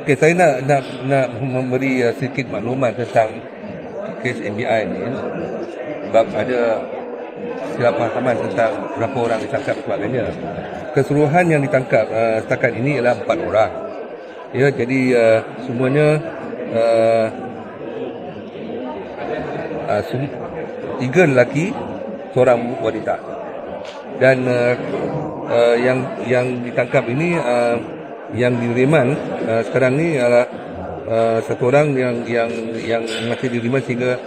Okey, saya nak memberi sedikit maklumat tentang kes MBI ni. Sebab ada silap fahaman tentang berapa orang ditangkap sebagainya. Keseluruhan yang ditangkap setakat ini ialah 4 orang. Ya, jadi semuanya 3 lelaki, seorang wanita. Dan yang ditangkap ini yang diriman sekarang ni adalah satu orang yang masih diriman sehingga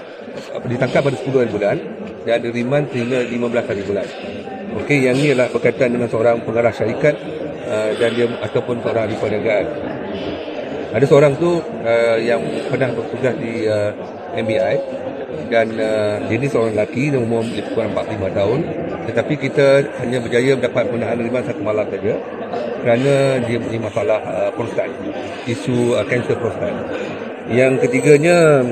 ditangkap pada 10 hari bulan dan diriman sehingga 15 hari bulan. Okey, yang ni adalah berkaitan dengan seorang pengarah syarikat dan dia ataupun seorang ahli perniagaan. Ada seorang tu yang pernah bertugas di MBI dan dia ni seorang lelaki yang umur lebih kurang 45 tahun, tetapi kita hanya berjaya mendapat penahanan riman 1 malam saja kerana dia punya masalah prostat, isu kanser prostat. Yang ketiganya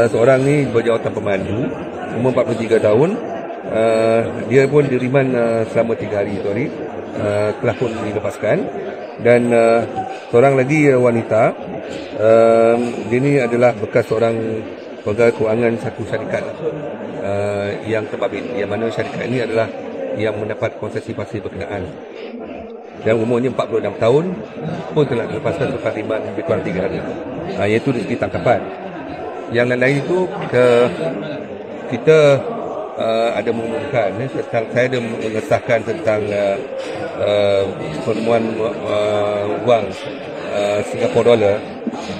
seorang ni berjawatan pemandu, umur 43 tahun. Dia pun diriman selama 3 hari itu hari, telah pun dilepaskan. Dan seorang lagi wanita, dia ni adalah bekas seorang pegawai kewangan satu syarikat yang terbabit, yang mana syarikat ini adalah yang mendapat konsesi pasir berkenaan, dan umurnya 46 tahun pun telah dilepaskan selepas riman lebih kurang 3 hari, iaitu di segi tangkapan. Yang lain-lain itu kita ada mengumumkan tentang, saya ada mengesahkan tentang penemuan wang Singapura dolar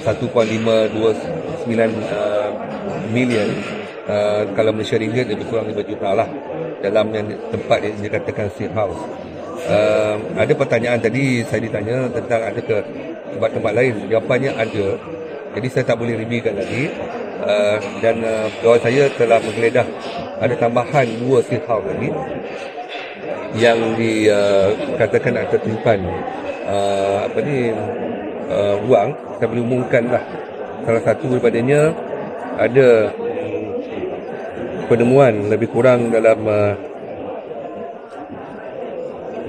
1.529 million, kalau Malaysia ringgit lebih kurang 5 juta lah, dalam yang tempat yang dikatakan safe house. Ada pertanyaan tadi saya ditanya tentang ada ke tempat-tempat lain. Jawapannya ada. Jadi saya tak boleh revealkan lagi. Dan pegawai saya telah menggeledah ada tambahan 2 safe house lagi yang dikatakan ada tertimpan wang. Saya boleh umumkan lah. Salah satu daripadanya ada penemuan lebih kurang dalam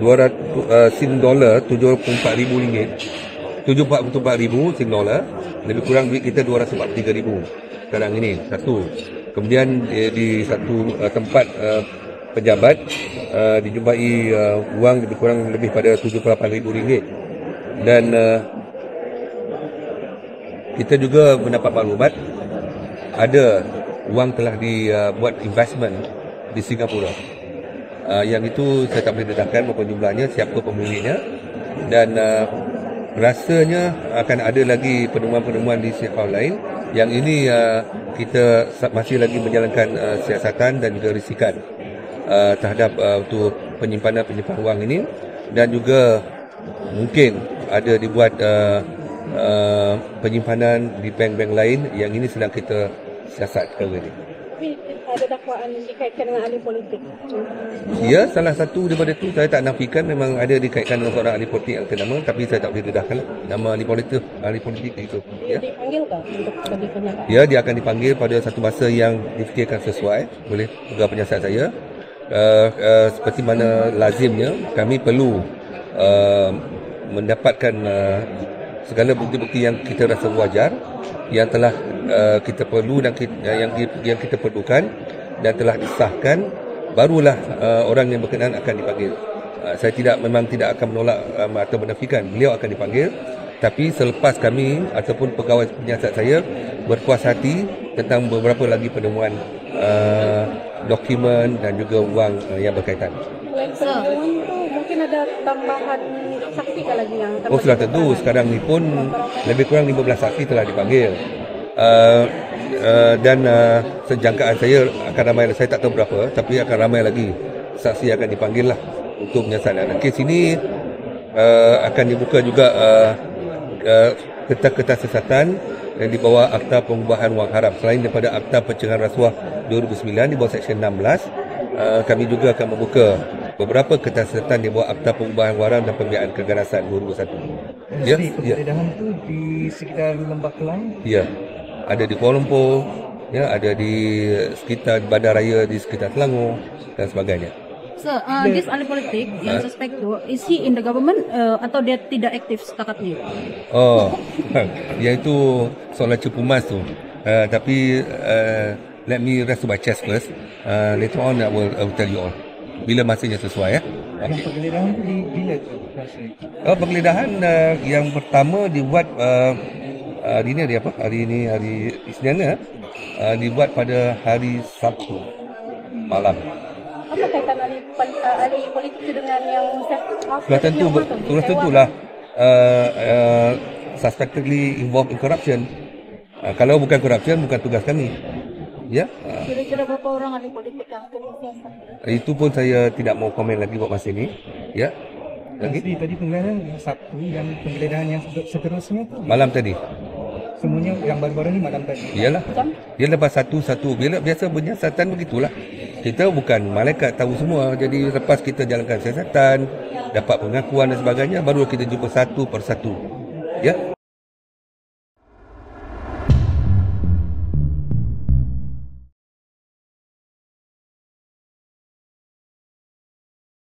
200 Sing dolar, 74,000 ringgit, 74,000 Sing dolar, lebih kurang duit kita 243,000 sekarang ini. Satu. Kemudian di satu tempat pejabat dijumpai wang lebih kurang lebih pada 78,000 ringgit. Dan kita juga mendapat maklumat ada wang telah dibuat investment di Singapura. Yang itu saya tak boleh dedahkan berapa jumlahnya, siapa pemiliknya, dan rasanya akan ada lagi penemuan-penemuan di safe house lain. Yang ini kita masih lagi menjalankan siasatan dan juga risikan terhadap untuk penyimpanan wang ini, dan juga mungkin ada dibuat penyimpanan di bank-bank lain. Yang ini sedang kita siasat perkara ini. Ada dakwaan dikaitkan dengan ahli politik. Ya, salah satu daripada itu saya tak nafikan memang ada dikaitkan dengan seorang ahli politik yang ternama, tapi saya tak boleh dedahkan nama ahli politik itu. Dia dipanggil tak untuk bagi pernyataan? Ya, dia akan dipanggil pada satu masa yang difikirkan sesuai oleh pegawai penyiasat saya. Seperti mana lazimnya, kami perlu mendapatkan segala bukti-bukti yang kita rasa wajar, yang telah kita perlu dan yang kita perlukan dan telah disahkan, barulah orang yang berkenaan akan dipanggil. Saya memang tidak akan menolak atau menafikan beliau akan dipanggil, tapi selepas kami ataupun pegawai penyiasat saya berpuas hati tentang beberapa lagi penemuan dokumen dan juga wang yang berkaitan. Selain penemuan tu mungkin ada tambahan saksi ke lagi yang sudah tentu. Sekarang ni pun lebih kurang 15 saksi telah dipanggil. Dan sejangkaan saya akan ramai, saya tak tahu berapa, tapi akan ramai lagi saksi akan dipanggil lah untuk menyiasat. Kes ini akan dibuka juga kertas-kertas siasatan yang di bawah Akta Pengubahan Wang Haram. Selain daripada Akta Pencegahan Rasuah 2009 di bawah Seksyen 16, kami juga akan membuka beberapa kertas siasatan di bawah Akta Pengubahan Wang Haram dan Pembiayaan Keganasan 2001. Ya, penggeledahan itu di sekitar Lembah Kelang? Ya, ada di Kuala Lumpur, ya, ada di sekitar Bandaraya di sekitar Selangor dan sebagainya. So, this ahli politik yang suspek tu, is he in the government atau dia tidak aktif setakat ni? Oh, yang itu soalan cukup mas tu. Tapi let me rest my chest first. Later on I will tell you all. Bila masanya sesuai ya. Yang penggeledahan tu bila tu? Penggeledahan yang pertama dibuat hari ni hari apa? Hari ini hari Isnin dibuat pada hari Sabtu malam. Apa kaitan ahli politik itu dengan yang Sudah tentulah suspectedly involved in corruption. Kalau bukan corruption, bukan tugas kami. Ya. Kira-kira berapa orang ahli politik yang terlibat? Itu pun saya tidak mau komen lagi buat masa ini. Ya. Lagi? Tadi penggeledahan Sabtu dan penggeledahan yang seterusnya tu Malam tadi. semuanya yang baru-baru ni malam tadi. Iyalah. Dia lepas satu-satu. Biasa penyiasatan begitulah. Kita bukan malaikat tahu semua. Jadi lepas kita jalankan siasatan, dapat pengakuan dan sebagainya, baru kita jumpa satu persatu. Ya.